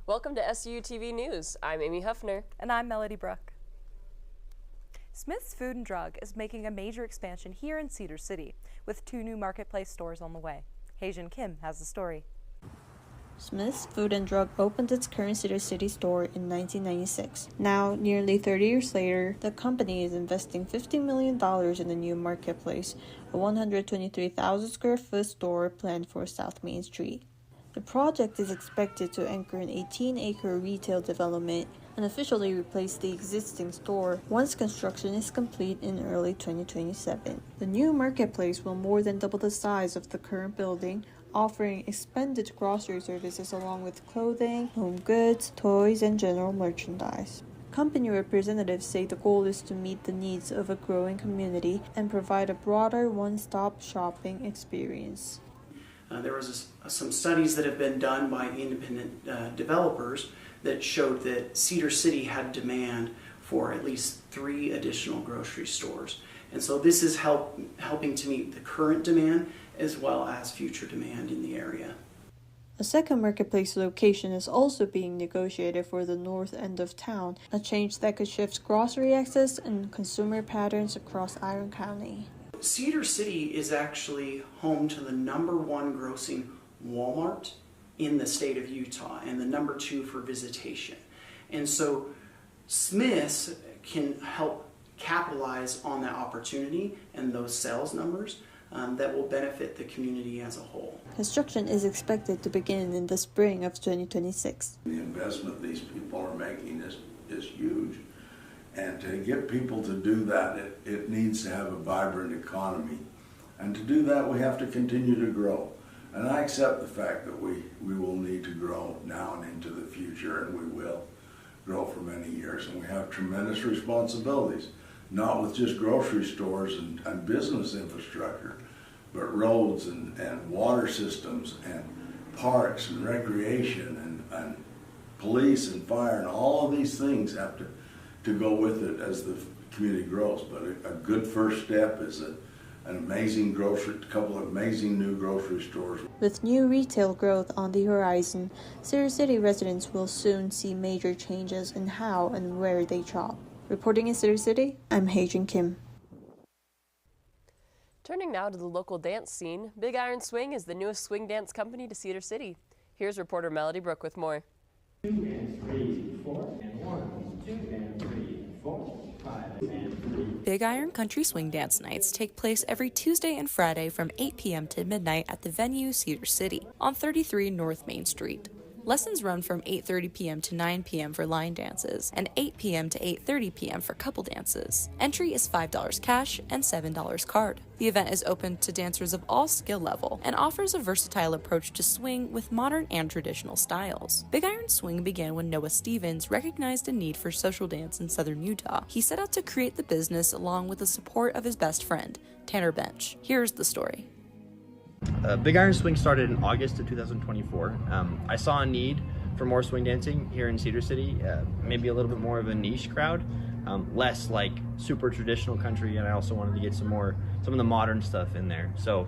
Welcome to SUTV News. I'm Amy Huffner. And I'm Melody Brook. Smith's Food and Drug is making a major expansion here in Cedar City, with 2 new marketplace stores on the way. Haejin Kim has the story. Smith's Food and Drug opened its current Cedar City store in 1996. Now, nearly 30 years later, the company is investing $50 million in a new marketplace, a 123,000 square foot store planned for South Main Street. The project is expected to anchor an 18-acre retail development and officially replace the existing store once construction is complete in early 2027. The new marketplace will more than double the size of the current building, offering expanded grocery services along with clothing, home goods, toys, and general merchandise. Company representatives say the goal is to meet the needs of a growing community and provide a broader one-stop shopping experience. There was some studies that have been done by independent developers that showed that Cedar City had demand for at least 3 additional grocery stores. And so this is helping to meet the current demand as well as future demand in the area. A second marketplace location is also being negotiated for the north end of town, a change that could shift grocery access and consumer patterns across Iron County. Cedar City is actually home to the #1 grossing Walmart in the state of Utah and the #2 for visitation. And so Smith's can help capitalize on that opportunity and those sales numbers that will benefit the community as a whole. Construction is expected to begin in the spring of 2026. The investment these people are making is huge. And to get people to do that, it needs to have a vibrant economy. And to do that, we have to continue to grow. And I accept the fact that we will need to grow now and into the future, and we will grow for many years. And we have tremendous responsibilities, not with just grocery stores and business infrastructure, but roads and water systems and parks and recreation and police and fire, and all of these things have to go with it as the community grows. But a good first step is a couple of amazing new grocery stores. With new retail growth on the horizon, Cedar City residents will soon see major changes in how and where they shop. Reporting in Cedar City, I'm Haejin Kim. Turning now to the local dance scene, Big Iron Swing is the newest swing dance company to Cedar City. Here's reporter Melody Brook with more. 2 and 3, 4 and 1, 2 and 3, 4, 5 and 3. Big Iron Country Swing Dance Nights take place every Tuesday and Friday from 8 p.m. to midnight at the venue Cedar City on 33 North Main Street. Lessons run from 8:30 p.m. to 9 p.m. for line dances and 8 p.m. to 8:30 p.m. for couple dances. Entry is $5 cash and $7 card. The event is open to dancers of all skill level and offers a versatile approach to swing with modern and traditional styles. Big Iron Swing began when Noah Stevens recognized a need for social dance in southern Utah. He set out to create the business along with the support of his best friend, Tanner Bench. Here's the story. Big Iron Swing started in August of 2024. I saw a need for more swing dancing here in Cedar City, maybe a little bit more of a niche crowd, less like super traditional country, and I also wanted to get some of the modern stuff in there. So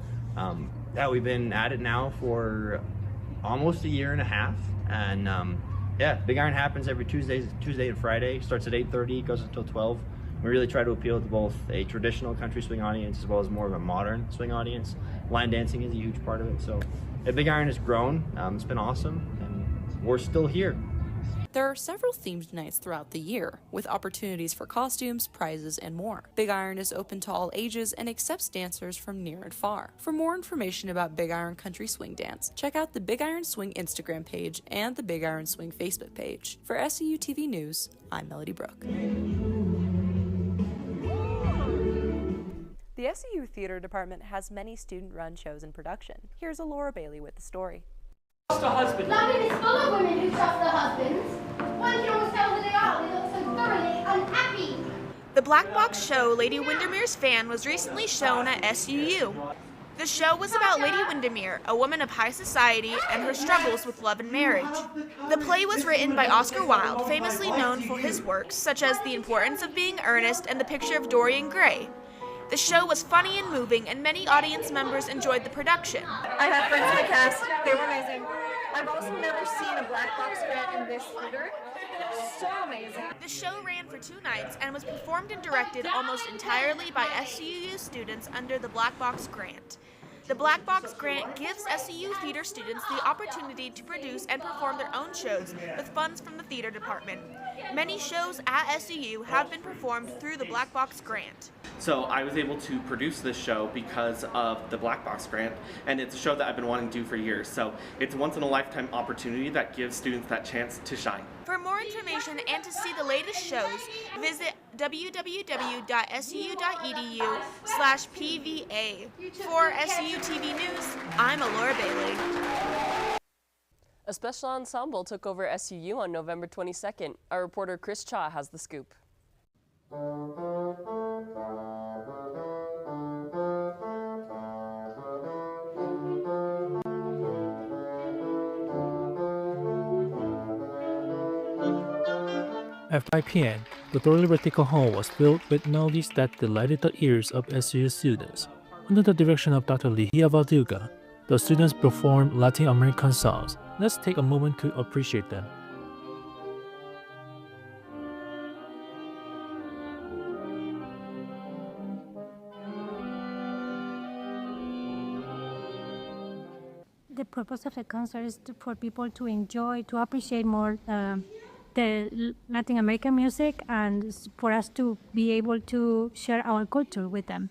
we've been at it now for almost a year and a half, and Big Iron happens every Tuesday and Friday. Starts at 8:30, goes until 12. We really try to appeal to both a traditional country swing audience as well as more of a modern swing audience. Line dancing is a huge part of it. So Big Iron has grown. It's been awesome, and we're still here. There are several themed nights throughout the year, with opportunities for costumes, prizes, and more. Big Iron is open to all ages and accepts dancers from near and far. For more information about Big Iron Country Swing Dance, check out the Big Iron Swing Instagram page and the Big Iron Swing Facebook page. For SUTV News, I'm Melody Brook. The SU Theater Department has many student-run shows in production. Here's Laura Bailey with the story. Trust a husband. London is full of women who trust their husbands. One can always tell who they are. They look so thoroughly unhappy. The black box show Lady Windermere's Fan was recently shown at SUU. The show was about Lady Windermere, a woman of high society, and her struggles with love and marriage. The play was written by Oscar Wilde, famously known for his works such as The Importance of Being Earnest and The Picture of Dorian Gray. The show was funny and moving, and many audience members enjoyed the production. I had friends in the cast. They were amazing. I've also never seen a black box grant in this theater. So amazing. The show ran for 2 nights and was performed and directed almost entirely by SUU students under the Black Box Grant. The Black Box Grant gives SUU theater students the opportunity to produce and perform their own shows with funds from the theater department. Many shows at SUU have been performed through the Black Box Grant. So I was able to produce this show because of the Black Box Grant, and it's a show that I've been wanting to do for years. So it's a once-in-a-lifetime opportunity that gives students that chance to shine. For more information and to see the latest shows, visit www.su.edu/PVA. For SUTV News, I'm Alora Bailey. A special ensemble took over SUU on November 22nd. Our reporter Chris Cha has the scoop. At 5 p.m., the thoroughly vertical hall was filled with melodies that delighted the ears of SUU students. Under the direction of Dr. Lihia Valduga, the students performed Latin American songs. Let's take a moment to appreciate them. The purpose of the concert is for people to enjoy, to appreciate more the Latin American music, and for us to be able to share our culture with them.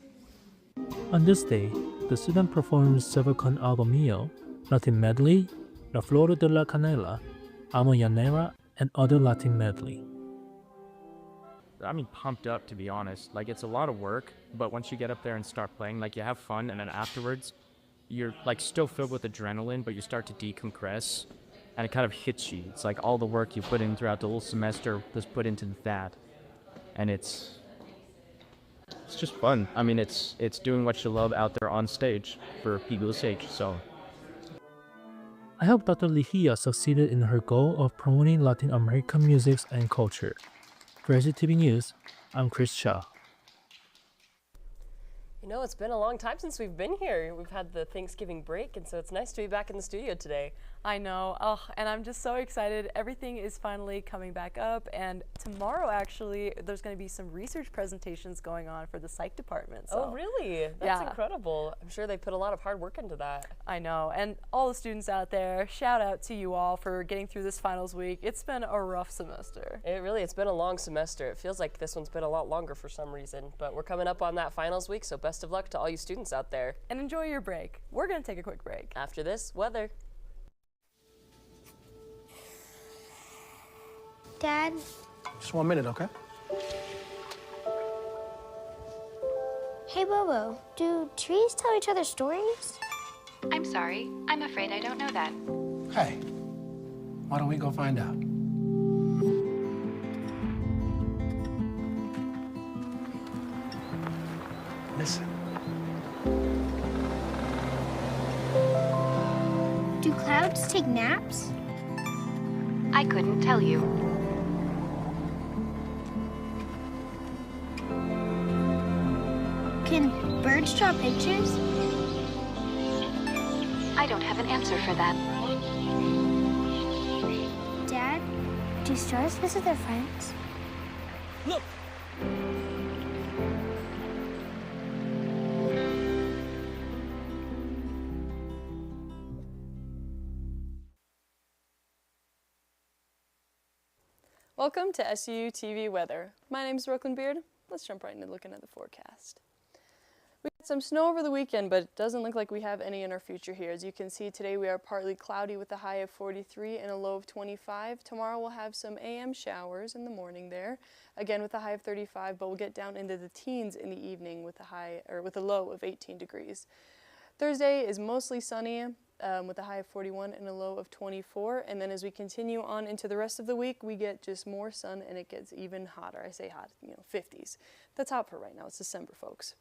On this day, the student performed Sever con algo mío, Latin medley, La Flor de la Canela, Amo Llanera, and other Latin medley. I mean, pumped up, to be honest. Like, it's a lot of work, but once you get up there and start playing, like, you have fun, and then afterwards, you're, like, still filled with adrenaline, but you start to decompress, and it kind of hits you. It's like all the work you put in throughout the whole semester was put into that, and it's just fun. I mean, it's doing what you love out there on stage for people's sake, so. I hope Dr. Lihia succeeded in her goal of promoting Latin American music and culture. For SUTV News, I'm Chris Shaw. You know, it's been a long time since we've been here. We've had the Thanksgiving break, and so it's nice to be back in the studio today. I know, and I'm just so excited. Everything is finally coming back up, and tomorrow, actually, there's going to be some research presentations going on for the psych department. So. Oh, really? That's incredible. I'm sure they put a lot of hard work into that. I know, and all the students out there, shout out to you all for getting through this finals week. It's been a rough semester. It's been a long semester. It feels like this one's been a lot longer for some reason, but we're coming up on that finals week, so best of luck to all you students out there. And enjoy your break. We're going to take a quick break. After this, weather. Dad? Just 1 minute, okay? Hey, Bobo, do trees tell each other stories? I'm sorry. I'm afraid I don't know that. Hey, why don't we go find out? Listen. Do clouds take naps? I couldn't tell you. Can birds draw pictures? I don't have an answer for that. Dad, do stars visit their friends? Look! Welcome to SUU TV Weather. My name is Brooklyn Beard. Let's jump right into looking at the forecast. We had some snow over the weekend, but it doesn't look like we have any in our future here. As you can see, today we are partly cloudy with a high of 43 and a low of 25. Tomorrow we'll have some AM showers in the morning there, again with a high of 35, but we'll get down into the teens in the evening with a low of 18 degrees. Thursday is mostly sunny, with a high of 41 and a low of 24, and then as we continue on into the rest of the week, we get just more sun and it gets even hotter. I say hot, 50s. That's hot for right now. It's December, folks.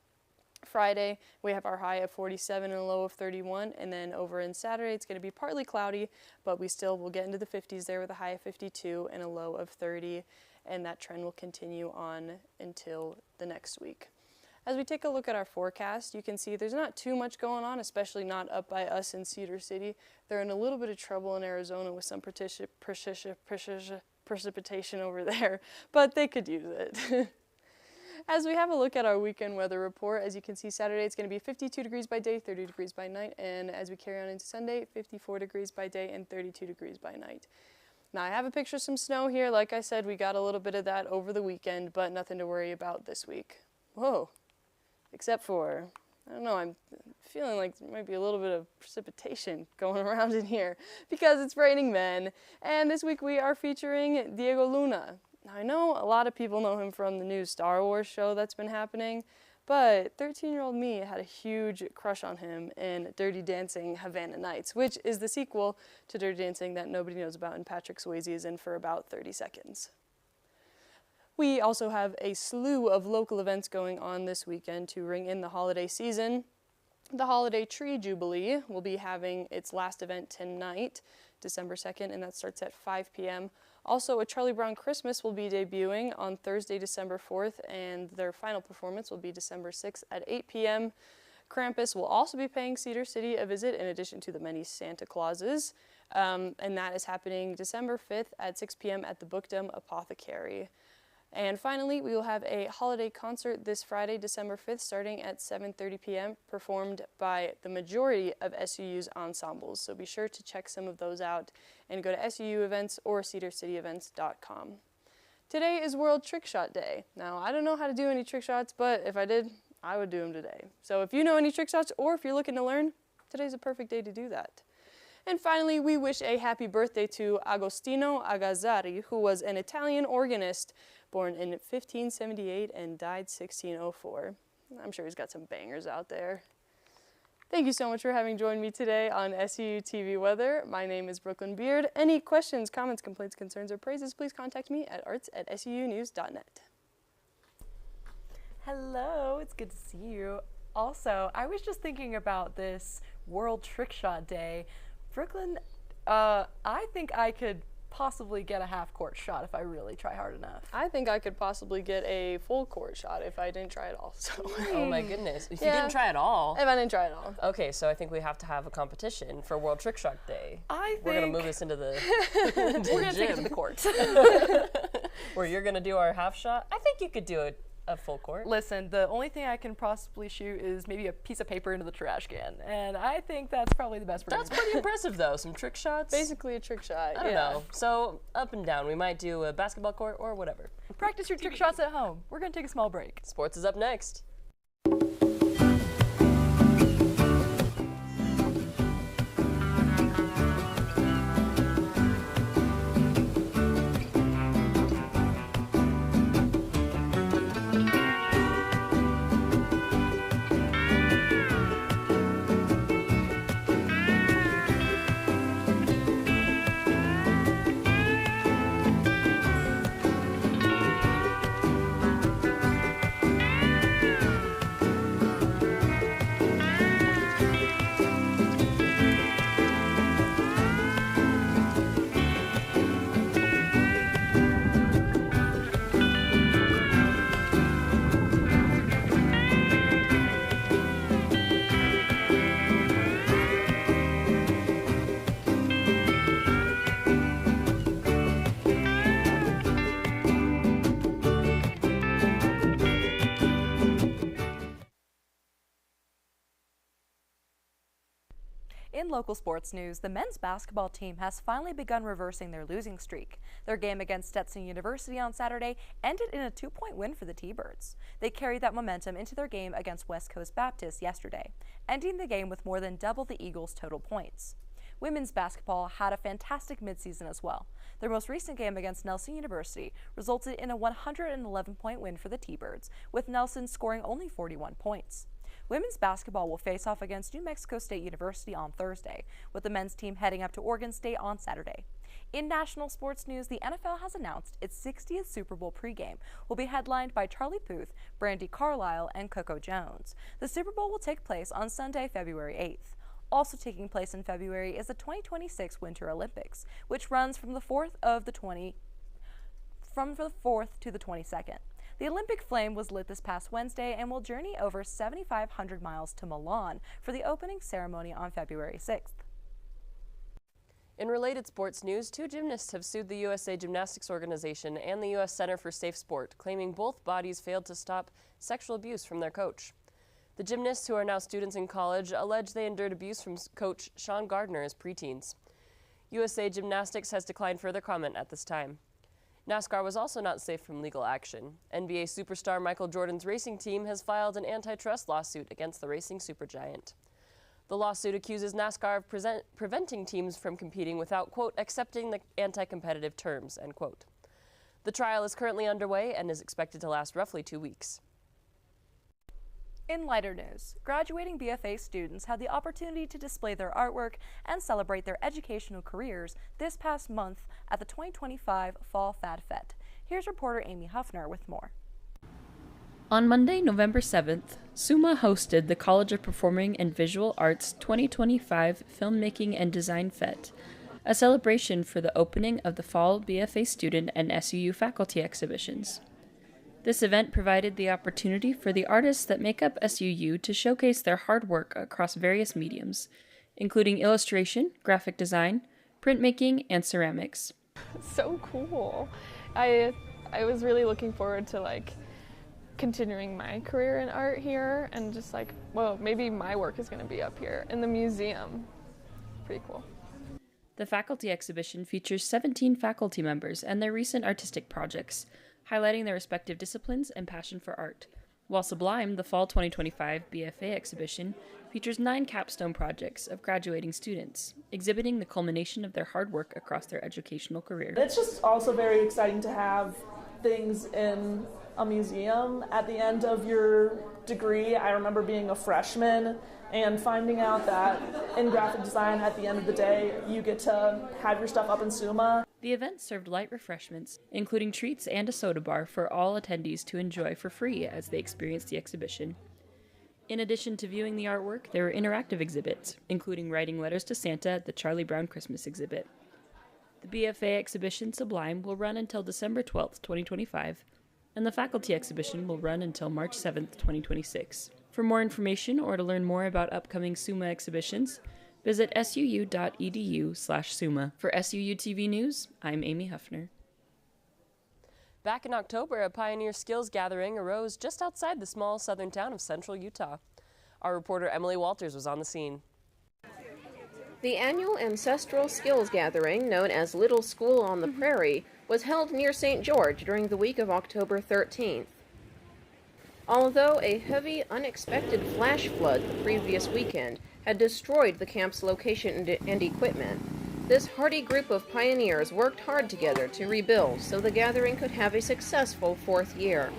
Friday, we have our high of 47 and a low of 31, and then over in Saturday, it's going to be partly cloudy, but we still will get into the 50s there with a high of 52 and a low of 30, and that trend will continue on until the next week. As we take a look at our forecast, you can see there's not too much going on, especially not up by us in Cedar City. They're in a little bit of trouble in Arizona with some precipitation over there, but they could use it. As we have a look at our weekend weather report, as you can see, Saturday it's going to be 52 degrees by day, 30 degrees by night, and as we carry on into Sunday, 54 degrees by day and 32 degrees by night. Now, I have a picture of some snow here. Like I said, we got a little bit of that over the weekend, but nothing to worry about this week. Whoa. Except for, I don't know, I'm feeling like there might be a little bit of precipitation going around in here because it's raining men. And this week we are featuring Diego Luna. Now, I know a lot of people know him from the new Star Wars show that's been happening, but 13-year-old me had a huge crush on him in Dirty Dancing Havana Nights, which is the sequel to Dirty Dancing that nobody knows about and Patrick Swayze is in for about 30 seconds. We also have a slew of local events going on this weekend to ring in the holiday season. The Holiday Tree Jubilee will be having its last event tonight, December 2nd, and that starts at 5 p.m. Also, A Charlie Brown Christmas will be debuting on Thursday, December 4th, and their final performance will be December 6th at 8 p.m. Krampus will also be paying Cedar City a visit in addition to the many Santa Clauses, and that is happening December 5th at 6 p.m. at the Bookdom Apothecary. And finally, we will have a holiday concert this Friday, December 5th, starting at 7:30 p.m., performed by the majority of SUU's ensembles. So be sure to check some of those out and go to SUU events or cedarcityevents.com. Today is World Trick Shot Day. Now, I don't know how to do any trick shots, but if I did, I would do them today. So if you know any trick shots or if you're looking to learn, today's a perfect day to do that. And finally, we wish a happy birthday to Agostino Agazzari, who was an Italian organist born in 1578 and died 1604. I'm sure he's got some bangers out there. Thank you so much for having joined me today on SUU TV Weather. My name is Brooklyn Beard. Any questions, comments, complaints, concerns, or praises, please contact me at arts@suunews.net. Hello, it's good to see you. Also, I was just thinking about this World Trick Shot Day. Brooklyn, I think I could possibly get a half-court shot if I really try hard enough. I think I could possibly get a full-court shot if I didn't try at all. So. Oh my goodness. If you didn't try at all. If I didn't try at all. Okay, so I think we have to have a competition for World Trick Shot Day. We're going to move this into the We're going to take it to the court. Where you're going to do our half shot? I think you could do a full court. Listen, the only thing I can possibly shoot is maybe a piece of paper into the trash can, and I think that's probably the best. That's pretty impressive, though. Some trick shots. Basically a trick shot. I don't know. So up and down. We might do a basketball court or whatever. Practice your trick shots at home. We're gonna take a small break. Sports is up next. In local sports news, the men's basketball team has finally begun reversing their losing streak. Their game against Stetson University on Saturday ended in a 2-point win for the T-Birds. They carried that momentum into their game against West Coast Baptist yesterday, ending the game with more than double the Eagles' total points. Women's basketball had a fantastic midseason as well. Their most recent game against Nelson University resulted in a 111-point win for the T-Birds, with Nelson scoring only 41 points. Women's basketball will face off against New Mexico State University on Thursday, with the men's team heading up to Oregon State on Saturday. In national sports news, the NFL has announced its 60th Super Bowl pregame will be headlined by Charlie Puth, Brandi Carlile, and Coco Jones. The Super Bowl will take place on Sunday, February 8th. Also taking place in February is the 2026 Winter Olympics, which runs from the 4th to the 22nd. The Olympic flame was lit this past Wednesday and will journey over 7,500 miles to Milan for the opening ceremony on February 6th. In related sports news, 2 gymnasts have sued the USA Gymnastics Organization and the U.S. Center for Safe Sport, claiming both bodies failed to stop sexual abuse from their coach. The gymnasts, who are now students in college, allege they endured abuse from coach Sean Gardner as preteens. USA Gymnastics has declined further comment at this time. NASCAR was also not safe from legal action. NBA superstar Michael Jordan's racing team has filed an antitrust lawsuit against the racing supergiant. The lawsuit accuses NASCAR of preventing teams from competing without, quote, accepting the anti-competitive terms, end quote. The trial is currently underway and is expected to last roughly 2 weeks. In lighter news, graduating BFA students had the opportunity to display their artwork and celebrate their educational careers this past month at the 2025 Fall Fad Fete. Here's reporter Amy Huffner with more. On Monday, November 7th, SUMA hosted the College of Performing and Visual Arts 2025 Filmmaking and Design Fete, a celebration for the opening of the Fall BFA student and SUU faculty exhibitions. This event provided the opportunity for the artists that make up SUU to showcase their hard work across various mediums, including illustration, graphic design, printmaking, and ceramics. So cool. I was really looking forward to continuing my career in art here, and just well, maybe my work is going to be up here in the museum. Pretty cool. The faculty exhibition features 17 faculty members and their recent artistic projects, highlighting their respective disciplines and passion for art. While Sublime, the Fall 2025 BFA exhibition, features 9 capstone projects of graduating students, exhibiting the culmination of their hard work across their educational career. It's just also very exciting to have things in a museum at the end of your degree. I remember being a freshman and finding out that in graphic design, at the end of the day, you get to have your stuff up in SUMA. The event served light refreshments, including treats and a soda bar for all attendees to enjoy for free as they experienced the exhibition. In addition to viewing the artwork, there were interactive exhibits, including writing letters to Santa at the Charlie Brown Christmas exhibit. The BFA exhibition Sublime will run until December 12th, 2025, and the faculty exhibition will run until March 7th, 2026. For more information or to learn more about upcoming SUMA exhibitions, visit suu.edu/SUMA. For SUTV News, I'm Amy Huffner. Back in October, a pioneer skills gathering arose just outside the small southern town of central Utah. Our reporter Emily Walters was on the scene. The annual ancestral skills gathering, known as Little School on the Prairie, was held near St. George during the week of October 13th. Although a heavy, unexpected flash flood the previous weekend had destroyed the camp's location and equipment, this hardy group of pioneers worked hard together to rebuild so the gathering could have a successful 4th year.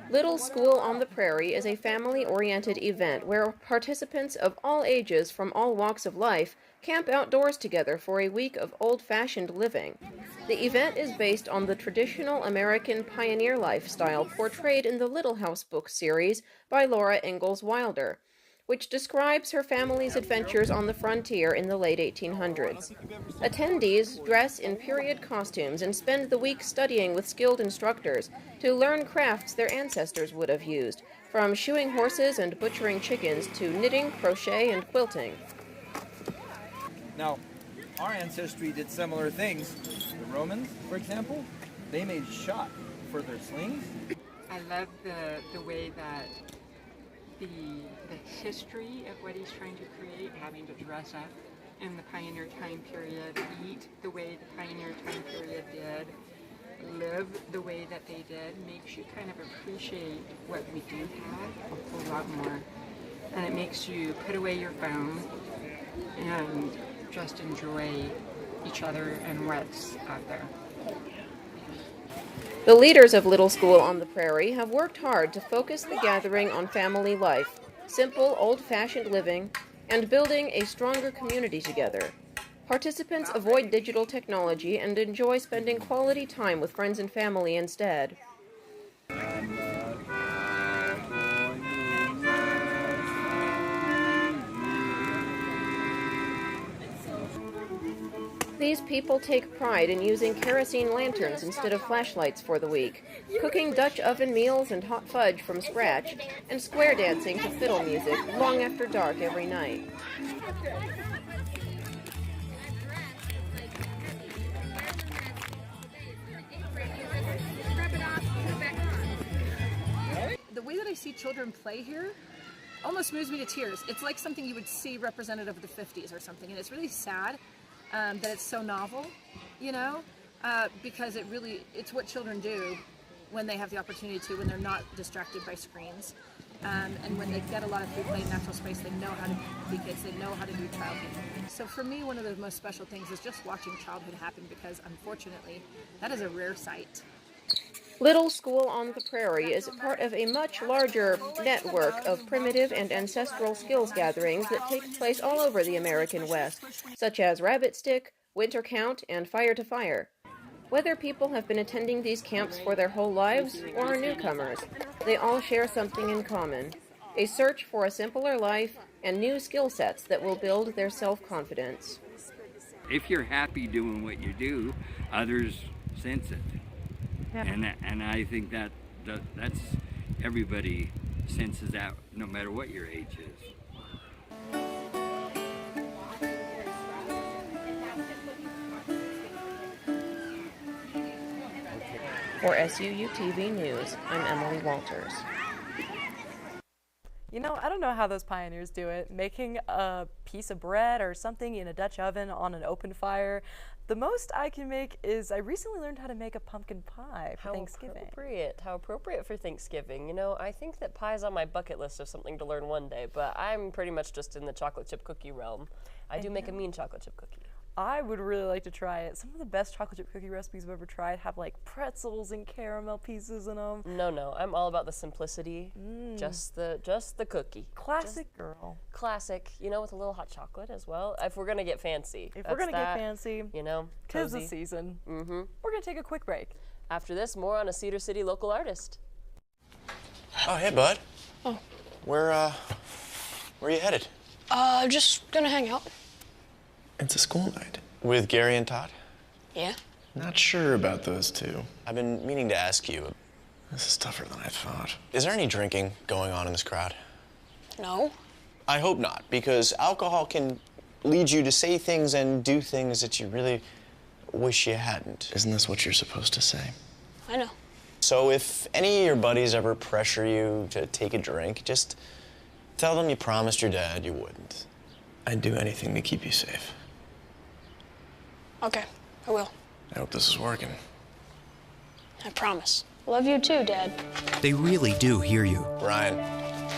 Little School on the Prairie is a family-oriented event where participants of all ages from all walks of life camp outdoors together for a week of old-fashioned living. The event is based on the traditional American pioneer lifestyle portrayed in the Little House book series by Laura Ingalls Wilder, which describes her family's adventures on the frontier in the late 1800s. Attendees dress in period costumes and spend the week studying with skilled instructors to learn crafts their ancestors would have used, from shoeing horses and butchering chickens to knitting, crochet, and quilting. Now, our ancestry did similar things. The Romans, for example, they made shot for their slings. I love the way that the history of what he's trying to create, having to dress up in the pioneer time period, eat the way the pioneer time period did, live the way that they did, makes you kind of appreciate what we do have a whole lot more. And it makes you put away your phone and just enjoy each other and what's out there. The leaders of Little School on the Prairie have worked hard to focus the gathering on family life, simple, old-fashioned living, and building a stronger community together. Participants avoid digital technology and enjoy spending quality time with friends and family instead. These people take pride in using kerosene lanterns instead of flashlights for the week, cooking Dutch oven meals and hot fudge from scratch, and square dancing to fiddle music long after dark every night. The way that I see children play here almost moves me to tears. It's like something you would see representative of the 50s or something, and it's really sad that it's so novel, you know, because it's what children do when they have the opportunity to, when they're not distracted by screens. And when they get a lot of free play in natural space, they know how to be kids, they know how to do childhood. So for me, one of the most special things is just watching childhood happen, because unfortunately, that is a rare sight. Little School on the Prairie is part of a much larger network of primitive and ancestral skills gatherings that take place all over the American West, such as Rabbit Stick, Winter Count, and Fire to Fire. Whether people have been attending these camps for their whole lives or are newcomers, they all share something in common: a search for a simpler life and new skill sets that will build their self-confidence. If you're happy doing what you do, others sense it. Yeah. And I think that's everybody senses that, no matter what your age is. For SUTV News, I'm Emily Walters. You know, I don't know how those pioneers do it. Making a piece of bread or something in a Dutch oven on an open fire. The most I can make is I recently learned how to make a pumpkin pie for Thanksgiving. How appropriate for Thanksgiving. You know, I think that pie is on my bucket list of something to learn one day, but I'm pretty much just in the chocolate chip cookie realm. I do make a mean chocolate chip cookie. I would really like to try it. Some of the best chocolate chip cookie recipes I've ever tried have like pretzels and caramel pieces in them. No, I'm all about the simplicity. Just the cookie. Classic girl. Classic, you know, with a little hot chocolate as well. If we're gonna get fancy. If we're gonna get fancy, you know, 'tis the season. We're gonna take a quick break. After this, more on a Cedar City local artist. Oh, hey, bud. Oh. Where are you headed? Just gonna hang out. It's a school night. With Gary and Todd? Yeah? Not sure about those two. I've been meaning to ask you. This is tougher than I thought. Is there any drinking going on in this crowd? No. I hope not, because alcohol can lead you to say things and do things that you really wish you hadn't. Isn't this what you're supposed to say? I know. So if any of your buddies ever pressure you to take a drink, just tell them you promised your dad you wouldn't. I'd do anything to keep you safe. Okay, I will. I hope this is working. I promise. Love you too, Dad. They really do hear you. Ryan.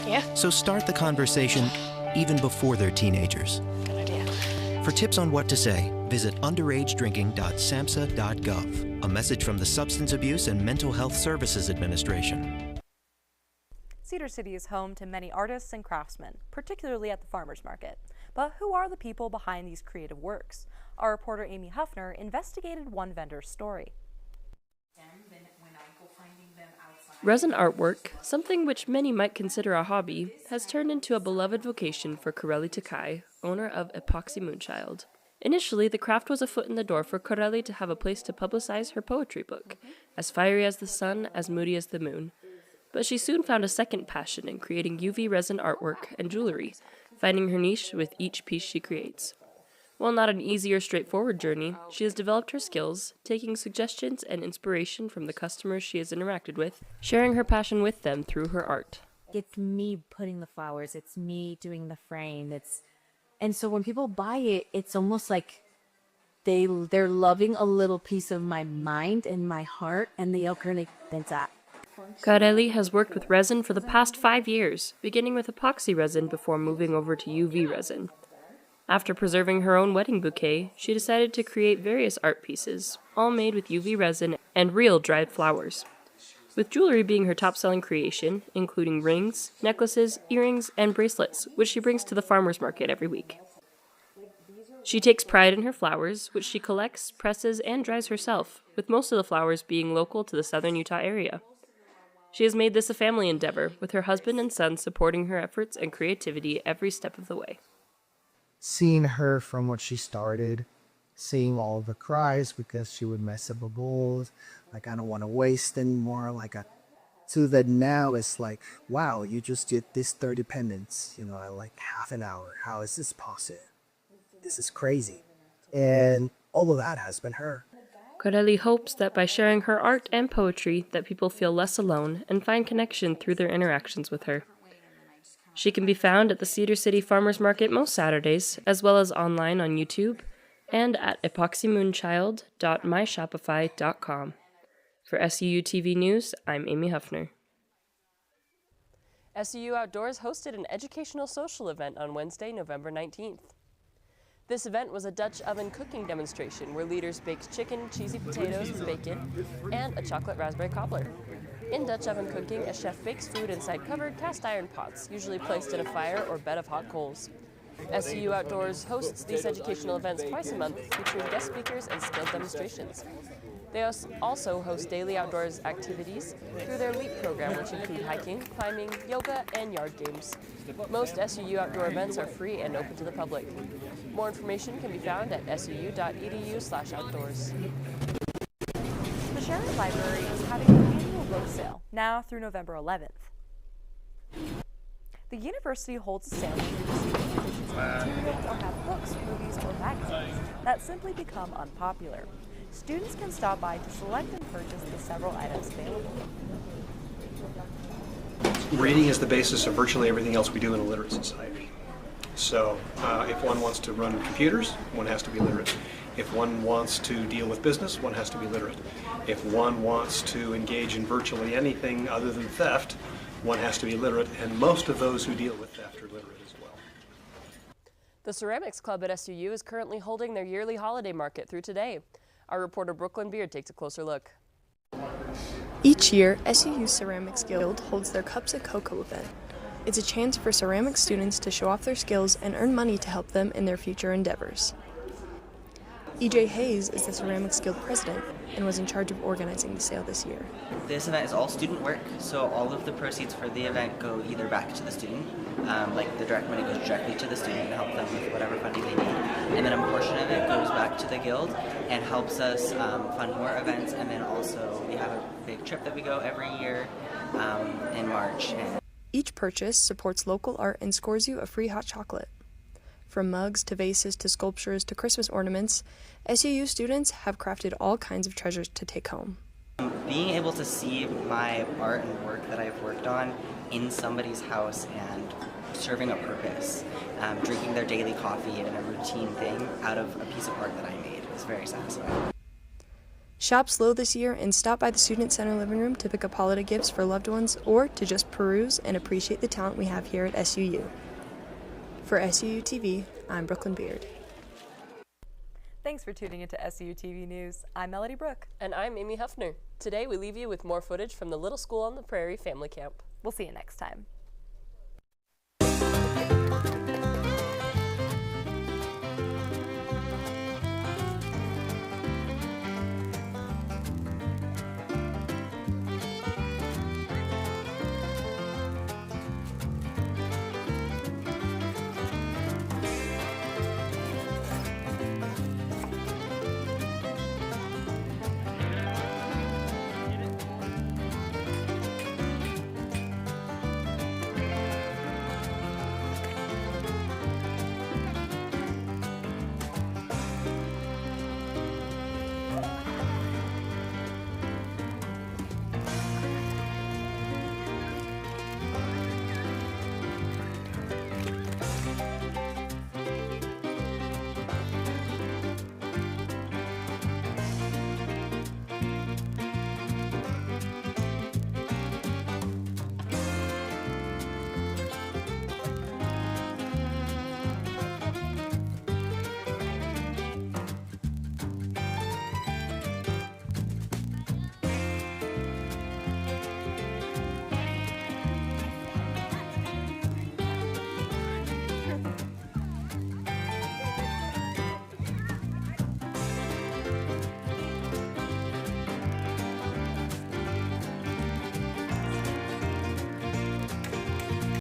Yeah? So start the conversation even before they're teenagers. Good idea. For tips on what to say, visit underagedrinking.samhsa.gov. A message from the Substance Abuse and Mental Health Services Administration. Cedar City is home to many artists and craftsmen, particularly at the farmers market. But who are the people behind these creative works? Our reporter Amy Huffner investigated one vendor's story. Resin artwork, something which many might consider a hobby, has turned into a beloved vocation for Corelli Takai, owner of Epoxy Moonchild. Initially, the craft was a foot in the door for Corelli to have a place to publicize her poetry book, as fiery as the sun, as moody as the moon. But she soon found a second passion in creating UV resin artwork and jewelry, finding her niche with each piece she creates. While not an easy or straightforward journey, she has developed her skills, taking suggestions and inspiration from the customers she has interacted with, sharing her passion with them through her art. It's me putting the flowers, it's me doing the frame, and so when people buy it, it's almost like they're loving a little piece of my mind and my heart, and they occurrently that. Corelli has worked with resin for the past 5 years, beginning with epoxy resin before moving over to UV resin. After preserving her own wedding bouquet, she decided to create various art pieces, all made with UV resin and real dried flowers. With jewelry being her top-selling creation, including rings, necklaces, earrings, and bracelets, which she brings to the farmers market every week. She takes pride in her flowers, which she collects, presses, and dries herself, with most of the flowers being local to the southern Utah area. She has made this a family endeavor, with her husband and son supporting her efforts and creativity every step of the way. Seeing her from what she started, seeing all of the cries because she would mess up a bowl. Like, I don't want to waste anymore. To the now, it's like, wow, you just did this 30 pendants, in like half an hour. How is this possible? This is crazy. And all of that has been her. Corelli hopes that by sharing her art and poetry that people feel less alone and find connection through their interactions with her. She can be found at the Cedar City Farmers Market most Saturdays, as well as online on YouTube and at epoxymoonchild.myshopify.com. For SUTV News, I'm Amy Huffner. SUU Outdoors hosted an educational social event on Wednesday, November 19th. This event was a Dutch oven cooking demonstration where leaders baked chicken, cheesy potatoes, bacon, and a chocolate raspberry cobbler. In Dutch oven cooking, a chef bakes food inside covered cast iron pots, usually placed in a fire or bed of hot coals. SUU Outdoors hosts these educational events twice a month, featuring guest speakers and skilled demonstrations. They also host daily outdoors activities through their LEAP program, which include hiking, climbing, yoga, and yard games. Most SUU outdoor events are free and open to the public. More information can be found at suu.edu/outdoors. The Sherritt Library is having an annual book sale, now through November 11th. The university holds a sale where you receive invitations to tutor or have books, movies, or magazines that simply become unpopular. Students can stop by to select and purchase the several items available. Reading is the basis of virtually everything else we do in a literate society. So if one wants to run computers, one has to be literate. If one wants to deal with business, one has to be literate. If one wants to engage in virtually anything other than theft, one has to be literate, and most of those who deal with theft are literate as well. The Ceramics Club at SUU is currently holding their yearly holiday market through today. Our reporter Brooklyn Beard takes a closer look. Each year, SUU Ceramics Guild holds their Cups of Cocoa event. It's a chance for ceramics students to show off their skills and earn money to help them in their future endeavors. EJ Hayes is the Ceramics Guild president and was in charge of organizing the sale this year. This event is all student work, so all of the proceeds for the event go either back to the student, like the direct money goes directly to the student and help them with whatever funding they need, and then a portion of it goes back to the guild and helps us fund more events, and then also we have a big trip that we go every year in March. Each purchase supports local art and scores you a free hot chocolate. From mugs to vases to sculptures to Christmas ornaments, SUU students have crafted all kinds of treasures to take home. Being able to see my art and work that I've worked on in somebody's house and serving a purpose, drinking their daily coffee and a routine thing out of a piece of art that I made is very satisfying. Shop slow this year and stop by the Student Center living room to pick up holiday gifts for loved ones or to just peruse and appreciate the talent we have here at SUU. For SUU TV, I'm Brooklyn Beard. Thanks for tuning into SUU TV News. I'm Melody Brooke. And I'm Amy Huffner. Today we leave you with more footage from the Little School on the Prairie family camp. We'll see you next time.